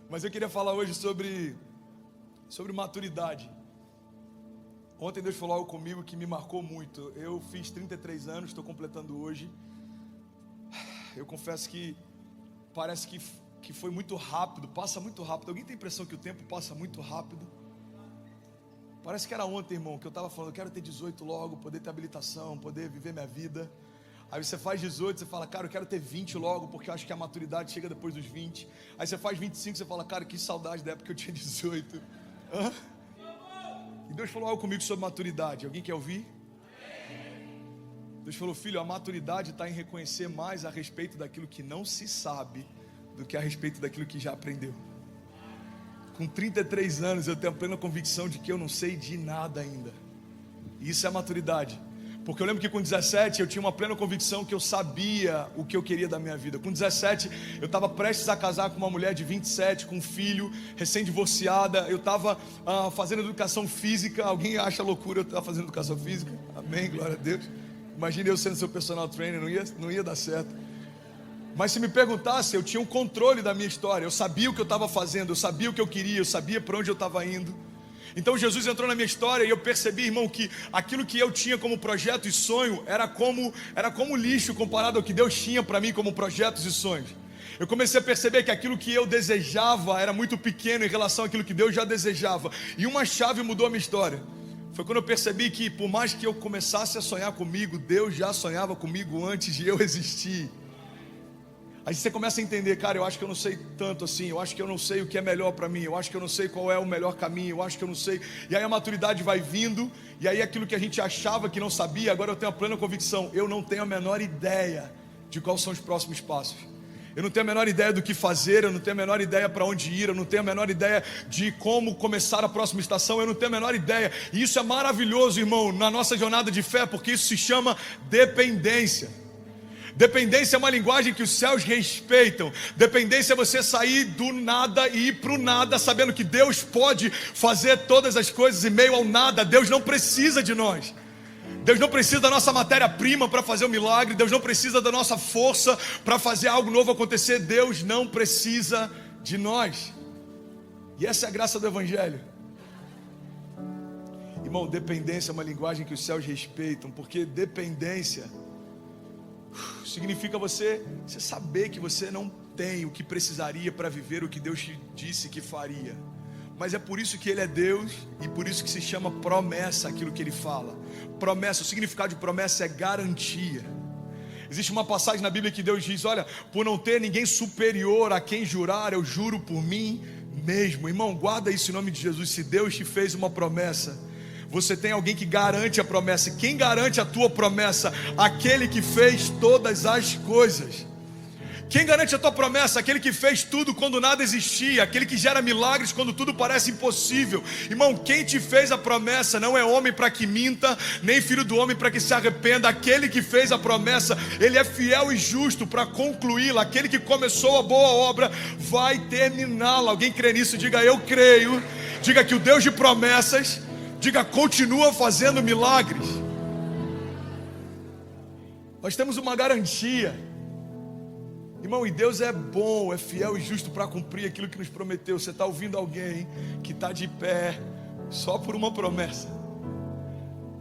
Mas eu queria falar hoje sobre maturidade. Ontem Deus falou algo comigo que me marcou muito. Eu fiz 33 anos, estou completando hoje. Eu confesso que parece que foi muito rápido, passa muito rápido. Alguém tem a impressão que o tempo passa muito rápido? Parece que era ontem, irmão, que eu estava falando, eu quero ter 18 logo, poder ter habilitação, poder viver minha vida. Aí você faz 18, você fala, cara, eu quero ter 20 logo, porque eu acho que a maturidade chega depois dos 20. Aí você faz 25, você fala, cara, que saudade da época que eu tinha 18. Hã? E Deus falou algo comigo sobre maturidade. Alguém quer ouvir? Deus falou, filho, a maturidade está em reconhecer mais a respeito daquilo que não se sabe do que a respeito daquilo que já aprendeu. Com 33 anos eu tenho a plena convicção de que eu não sei de nada ainda. E isso é maturidade. Porque eu lembro que com 17 eu tinha uma plena convicção que eu sabia o que eu queria da minha vida. Com 17 eu estava prestes a casar com uma mulher de 27, com um filho, recém-divorciada. Eu estava fazendo educação física. Alguém acha loucura eu estar fazendo educação física? Amém, glória a Deus. Imagine eu sendo seu personal trainer, não ia dar certo. Mas se me perguntasse, eu tinha um controle da minha história. Eu sabia o que eu estava fazendo, eu sabia o que eu queria, eu sabia para onde eu estava indo. Então Jesus entrou na minha história e eu percebi, irmão, que aquilo que eu tinha como projeto e sonho era como lixo comparado ao que Deus tinha para mim como projetos e sonhos. Eu comecei a perceber que aquilo que eu desejava era muito pequeno em relação àquilo que Deus já desejava. E uma chave mudou a minha história. Foi quando eu percebi que por mais que eu começasse a sonhar comigo, Deus já sonhava comigo antes de eu existir. Aí você começa a entender, cara, eu acho que eu não sei tanto assim, eu acho que eu não sei o que é melhor para mim, eu acho que eu não sei qual é o melhor caminho, eu acho que eu não sei. E aí a maturidade vai vindo, e aí aquilo que a gente achava que não sabia, agora eu tenho a plena convicção, eu não tenho a menor ideia de quais são os próximos passos. Eu não tenho a menor ideia do que fazer, eu não tenho a menor ideia para onde ir, eu não tenho a menor ideia de como começar a próxima estação, eu não tenho a menor ideia. E isso é maravilhoso, irmão, na nossa jornada de fé, porque isso se chama dependência. Dependência é uma linguagem que os céus respeitam. Dependência é você sair do nada e ir para o nada, sabendo que Deus pode fazer todas as coisas em meio ao nada. Deus não precisa de nós. Deus não precisa da nossa matéria-prima para fazer um milagre. Deus não precisa da nossa força para fazer algo novo acontecer. Deus não precisa de nós. E essa é a graça do Evangelho. Irmão, dependência é uma linguagem que os céus respeitam, porque dependência significa você saber que você não tem o que precisaria para viver o que Deus te disse que faria. Mas é por isso que Ele é Deus e por isso que se chama promessa aquilo que Ele fala. Promessa, o significado de promessa é garantia. Existe uma passagem na Bíblia que Deus diz, olha, por não ter ninguém superior a quem jurar, eu juro por mim mesmo. Irmão, guarda isso em nome de Jesus. Se Deus te fez uma promessa, você tem alguém que garante a promessa. Quem garante a tua promessa? Aquele que fez todas as coisas. Quem garante a tua promessa? Aquele que fez tudo quando nada existia. Aquele que gera milagres quando tudo parece impossível. Irmão, quem te fez a promessa não é homem para que minta, nem filho do homem para que se arrependa. Aquele que fez a promessa, Ele é fiel e justo para concluí-la. Aquele que começou a boa obra vai terminá-la. Alguém crê nisso? Diga, eu creio. Diga que o Deus de promessas, diga, continua fazendo milagres. Nós temos uma garantia. Irmão, e Deus é bom, é fiel e justo para cumprir aquilo que nos prometeu. Você está ouvindo alguém que está de pé só por uma promessa.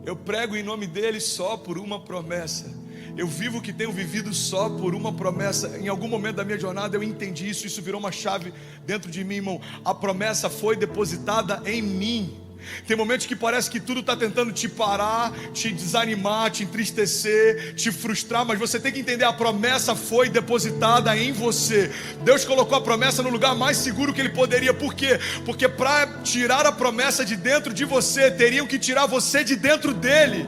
Eu prego em nome dele só por uma promessa. Eu vivo o que tenho vivido só por uma promessa. Em algum momento da minha jornada eu entendi isso. Isso virou uma chave dentro de mim, irmão. A promessa foi depositada em mim. Tem momentos que parece que tudo está tentando te parar, te desanimar, te entristecer, te frustrar, mas você tem que entender, a promessa foi depositada em você. Deus colocou a promessa no lugar mais seguro que Ele poderia. Por quê? Porque para tirar a promessa de dentro de você, teriam que tirar você de dentro dele.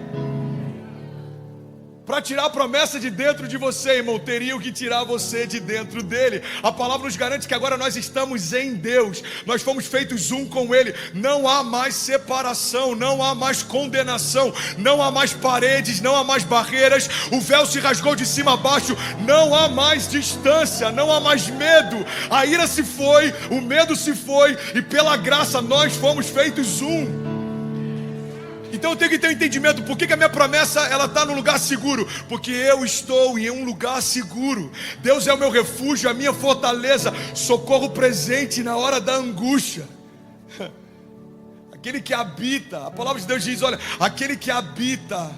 Para tirar a promessa de dentro de você, irmão, teriam que tirar você de dentro dele. A palavra nos garante que agora nós estamos em Deus. Nós fomos feitos um com Ele. Não há mais separação, não há mais condenação, não há mais paredes, não há mais barreiras. O véu se rasgou de cima a baixo. Não há mais distância, não há mais medo. A ira se foi, o medo se foi, e pela graça nós fomos feitos um. Então eu tenho que ter um entendimento. Por que a minha promessa ela está no lugar seguro? Porque eu estou em um lugar seguro. Deus é o meu refúgio, a minha fortaleza, socorro presente na hora da angústia. Aquele que habita, a palavra de Deus diz, olha, aquele que habita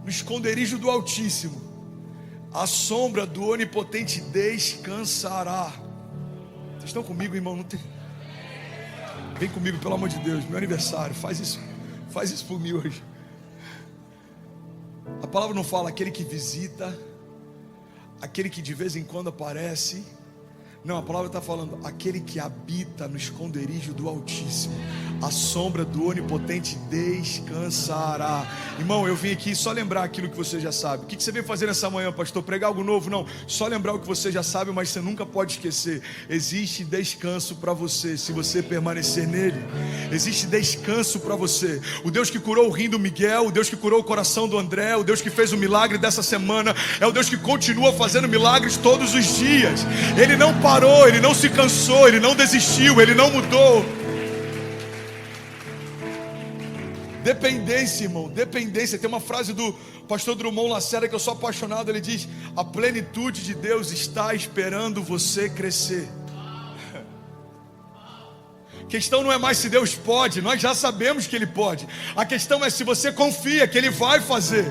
no esconderijo do Altíssimo, a sombra do Onipotente descansará. Vocês estão comigo, irmão? Não tem... Vem comigo, pelo amor de Deus, meu aniversário, faz isso por mim hoje. A palavra não fala aquele que visita, aquele que de vez em quando aparece. Não, a palavra está falando aquele que habita no esconderijo do Altíssimo, a sombra do Onipotente descansará. Irmão, eu vim aqui só lembrar aquilo que você já sabe. O que você veio fazer nessa manhã, pastor? Pregar algo novo? Não, só lembrar o que você já sabe, mas você nunca pode esquecer. Existe descanso para você, se você permanecer nele. Existe descanso para você. O Deus que curou o rim do Miguel, o Deus que curou o coração do André, o Deus que fez o milagre dessa semana, é o Deus que continua fazendo milagres todos os dias. Ele não parou, ele não se cansou, ele não desistiu, ele não mudou. Dependência, irmão, dependência. Tem uma frase do pastor Drummond Lacerda que eu sou apaixonado. Ele diz: a plenitude de Deus está esperando você crescer. A questão não é mais se Deus pode, nós já sabemos que Ele pode. A questão é se você confia que Ele vai fazer.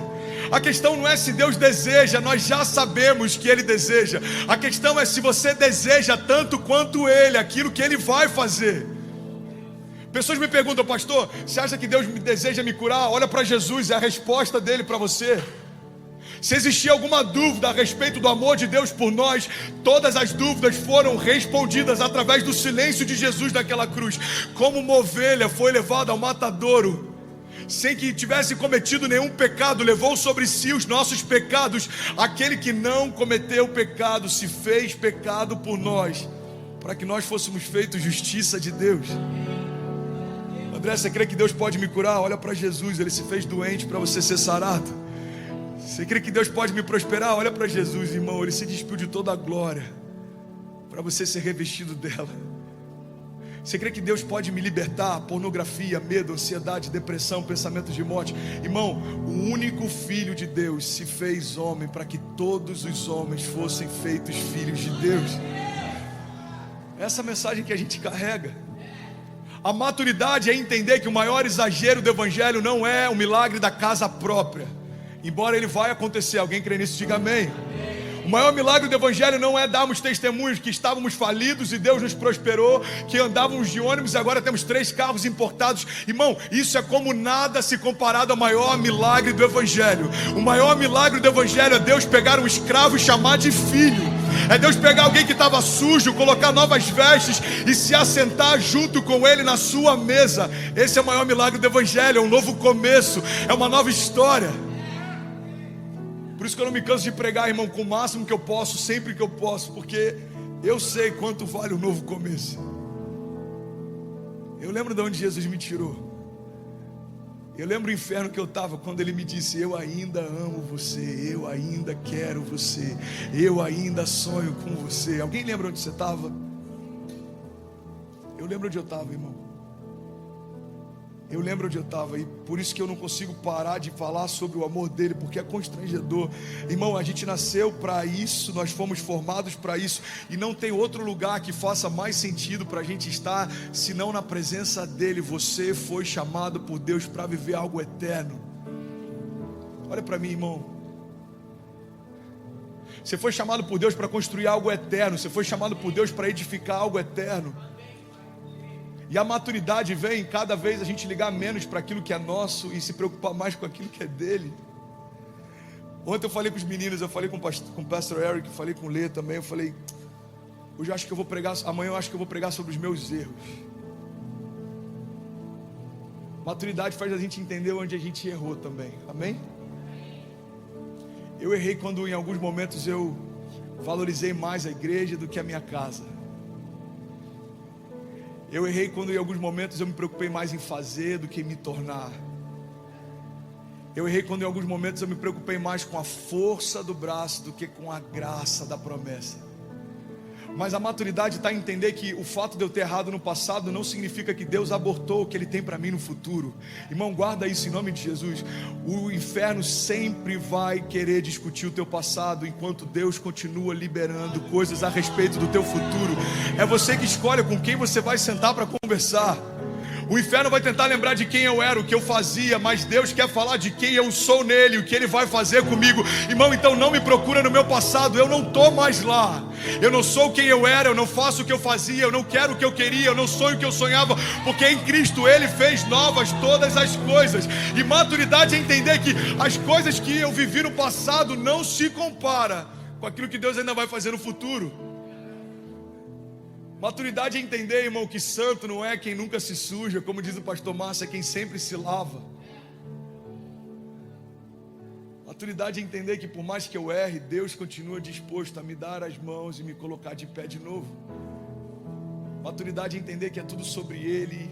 A questão não é se Deus deseja, nós já sabemos que Ele deseja. A questão é se você deseja tanto quanto Ele, aquilo que Ele vai fazer. Pessoas me perguntam: pastor, você acha que Deus deseja me curar? Olha para Jesus, é a resposta dele para você. Se existia alguma dúvida a respeito do amor de Deus por nós, todas as dúvidas foram respondidas através do silêncio de Jesus naquela cruz. Como uma ovelha foi levada ao matadouro, sem que tivesse cometido nenhum pecado, levou sobre si os nossos pecados. Aquele que não cometeu pecado se fez pecado por nós, para que nós fôssemos feitos justiça de Deus. André, você crê que Deus pode me curar? Olha para Jesus, Ele se fez doente para você ser sarado. Você crê que Deus pode me prosperar? Olha para Jesus, irmão, Ele se despiu de toda a glória para você ser revestido dela. Você crê que Deus pode me libertar? Pornografia, medo, ansiedade, depressão, pensamentos de morte. Irmão, o único Filho de Deus se fez homem para que todos os homens fossem feitos filhos de Deus. Essa é a mensagem que a gente carrega. A maturidade é entender que o maior exagero do Evangelho não é o milagre da casa própria, embora ele vai acontecer. Alguém crê nisso? Diga amém. O maior milagre do Evangelho não é darmos testemunhos que estávamos falidos e Deus nos prosperou, que andávamos de ônibus e agora temos 3 carros importados. Irmão, isso é como nada se comparado ao maior milagre do Evangelho. O maior milagre do Evangelho é Deus pegar um escravo e chamar de filho. É Deus pegar alguém que estava sujo, colocar novas vestes e se assentar junto com ele na sua mesa. Esse é o maior milagre do Evangelho, é um novo começo, é uma nova história. Por isso que eu não me canso de pregar, irmão, com o máximo que eu posso, sempre que eu posso, porque eu sei quanto vale o novo começo. Eu lembro de onde Jesus me tirou. Eu lembro o inferno que eu estava quando Ele me disse: eu ainda amo você, eu ainda quero você, eu ainda sonho com você. Alguém lembra onde você estava? Eu lembro onde eu estava, irmão. Eu lembro onde eu estava, e por isso que eu não consigo parar de falar sobre o amor dele, porque é constrangedor. Irmão, a gente nasceu para isso, nós fomos formados para isso, e não tem outro lugar que faça mais sentido para a gente estar, senão na presença dele. Você foi chamado por Deus para viver algo eterno. Olha para mim, irmão. Você foi chamado por Deus para construir algo eterno, você foi chamado por Deus para edificar algo eterno. E a maturidade vem cada vez a gente ligar menos para aquilo que é nosso e se preocupar mais com aquilo que é dele. Ontem eu falei com os meninos, eu falei com o pastor Eric, falei com o Lê também. Eu falei: hoje eu acho que eu vou pregar, amanhã eu acho que eu vou pregar sobre os meus erros. Maturidade faz a gente entender onde a gente errou também, amém? Eu errei quando em alguns momentos eu valorizei mais a igreja do que a minha casa. Eu errei quando em alguns momentos eu me preocupei mais em fazer do que em me tornar. Eu errei quando em alguns momentos eu me preocupei mais com a força do braço do que com a graça da promessa. Mas a maturidade está em entender que o fato de eu ter errado no passado não significa que Deus abortou o que Ele tem para mim no futuro. Irmão, guarda isso em nome de Jesus. O inferno sempre vai querer discutir o teu passado, enquanto Deus continua liberando coisas a respeito do teu futuro. É você que escolhe com quem você vai sentar para conversar. O inferno vai tentar lembrar de quem eu era, o que eu fazia, mas Deus quer falar de quem eu sou nele, o que Ele vai fazer comigo. Irmão, então não me procura no meu passado, eu não estou mais lá. Eu não sou quem eu era, eu não faço o que eu fazia, eu não quero o que eu queria, eu não sonho o que eu sonhava, porque em Cristo Ele fez novas todas as coisas. E maturidade é entender que as coisas que eu vivi no passado não se compara com aquilo que Deus ainda vai fazer no futuro. Maturidade é entender, irmão, que santo não é quem nunca se suja, como diz o pastor Márcio, é quem sempre se lava. Maturidade é entender que por mais que eu erre, Deus continua disposto a me dar as mãos e me colocar de pé de novo. Maturidade é entender que é tudo sobre Ele.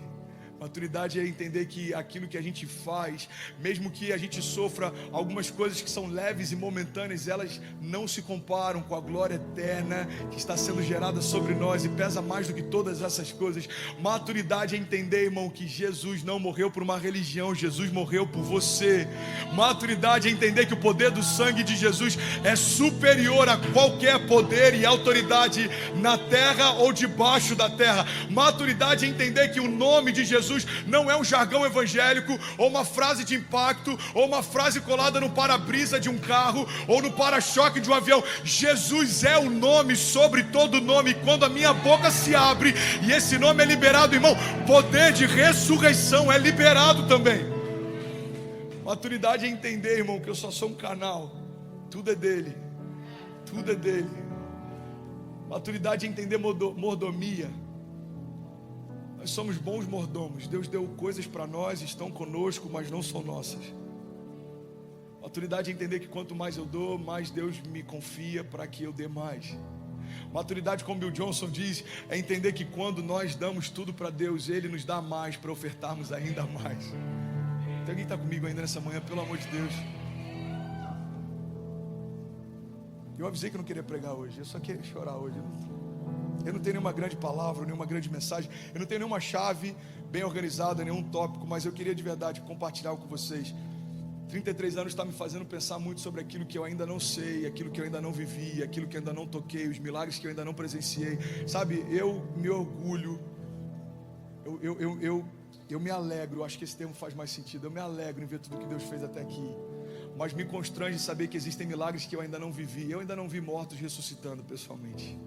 Maturidade é entender que aquilo que a gente faz, mesmo que a gente sofra algumas coisas que são leves e momentâneas, elas não se comparam com a glória eterna que está sendo gerada sobre nós e pesa mais do que todas essas coisas. Maturidade é entender, irmão, que Jesus não morreu por uma religião, Jesus morreu por você. Maturidade é entender que o poder do sangue de Jesus é superior a qualquer poder e autoridade na terra ou debaixo da terra. Maturidade é entender que o nome de Jesus não é um jargão evangélico, ou uma frase de impacto, ou uma frase colada no para-brisa de um carro, ou no para-choque de um avião. Jesus é o nome sobre todo nome. E quando a minha boca se abre e esse nome é liberado, irmão, poder de ressurreição é liberado também. Maturidade é entender, irmão, que eu só sou um canal. Tudo é dele. Tudo é dele. Maturidade é entender mordomia. Nós somos bons mordomos. Deus deu coisas para nós, estão conosco, mas não são nossas. Maturidade é entender que quanto mais eu dou, mais Deus me confia para que eu dê mais. Maturidade, como Bill Johnson diz, é entender que quando nós damos tudo para Deus, Ele nos dá mais para ofertarmos ainda mais. Tem alguém que está comigo ainda nessa manhã, pelo amor de Deus? Eu avisei que eu não queria pregar hoje, eu só queria chorar hoje. Eu não tenho nenhuma grande palavra, nenhuma grande mensagem, eu não tenho nenhuma chave bem organizada, nenhum tópico, mas eu queria de verdade compartilhar com vocês. 33 anos está me fazendo pensar muito sobre aquilo que eu ainda não sei, aquilo que eu ainda não vivi, aquilo que eu ainda não toquei, os milagres que eu ainda não presenciei. Sabe, eu me orgulho, eu me alegro, acho que esse termo faz mais sentido, eu me alegro em ver tudo que Deus fez até aqui. Mas me constrange saber que existem milagres que eu ainda não vivi. Eu ainda não vi mortos ressuscitando pessoalmente.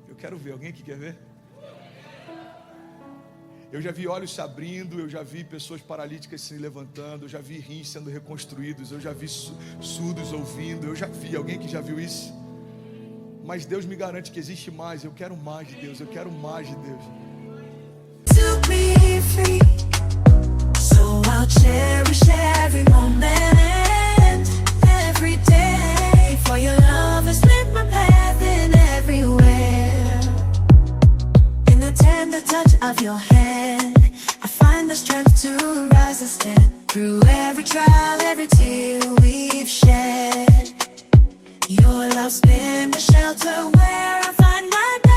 Eu quero ver, alguém aqui quer ver? Eu já vi olhos se abrindo, eu já vi pessoas paralíticas se levantando, eu já vi rins sendo reconstruídos, eu já vi surdos ouvindo, eu já vi, alguém que já viu isso? Mas Deus me garante que existe mais, eu quero mais de Deus, eu quero mais de Deus. To be free, so I'll cherish every moment, every day, for your love has lit my path in everywhere. In the tender touch of your hand, I find the strength to rise and stand. Through every trial, every tear we've shed, your love's been the shelter where I find my bed.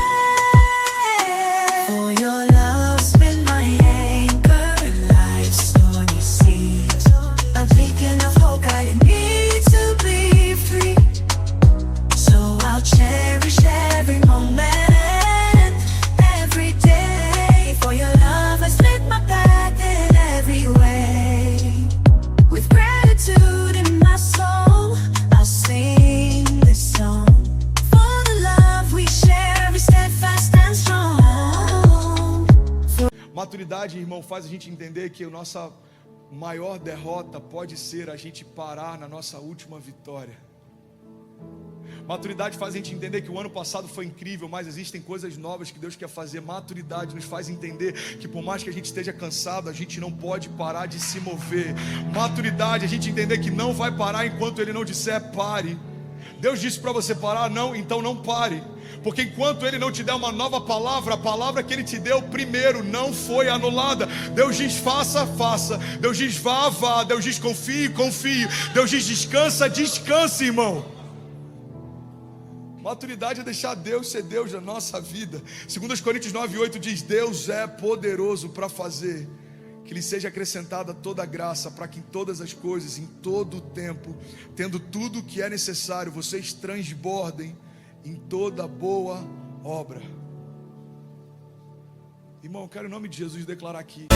For your love's been my anchor in life's stormy seas, a beacon of hope guiding me to be free. So I'll cherish every moment, every day, for your love has lit my path in every way. With gratitude in my soul, I'll sing this song. For the love we share is steadfast and strong. Maturidade, irmão, faz a gente entender que a nossa maior derrota pode ser a gente parar na nossa última vitória. Maturidade faz a gente entender que o ano passado foi incrível, mas existem coisas novas que Deus quer fazer. Maturidade nos faz entender que por mais que a gente esteja cansado, a gente não pode parar de se mover. Maturidade, a gente entender que não vai parar enquanto Ele não disser pare. Deus disse para você parar, não, então não pare. Porque enquanto Ele não te der uma nova palavra, a palavra que Ele te deu primeiro não foi anulada. Deus diz faça, faça. Deus diz vá, vá. Deus diz confie, confie. Deus diz descansa, descanse, irmão. Maturidade é deixar Deus ser Deus na nossa vida. 2 Coríntios 9:8 diz: Deus é poderoso para fazer que lhe seja acrescentada toda a graça, para que em todas as coisas, em todo o tempo, tendo tudo o que é necessário, vocês transbordem em toda boa obra. Irmão, eu quero em nome de Jesus declarar aqui: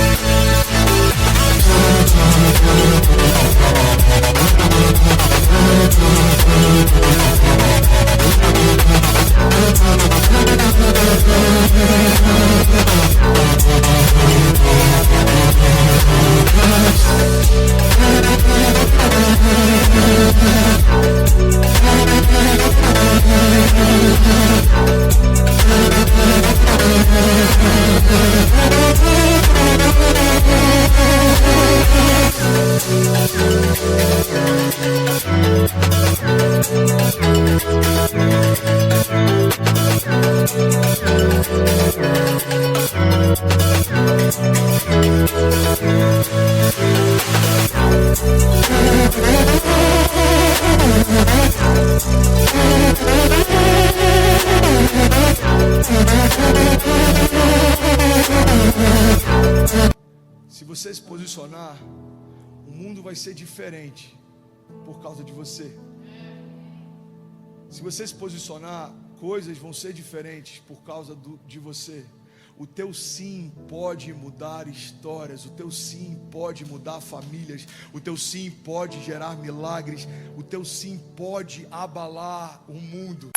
se você se posicionar, o mundo vai ser diferente por causa de você. Se você se posicionar, coisas vão ser diferentes por causa de você. O teu sim pode mudar histórias, o teu sim pode mudar famílias, o teu sim pode gerar milagres, o teu sim pode abalar o mundo.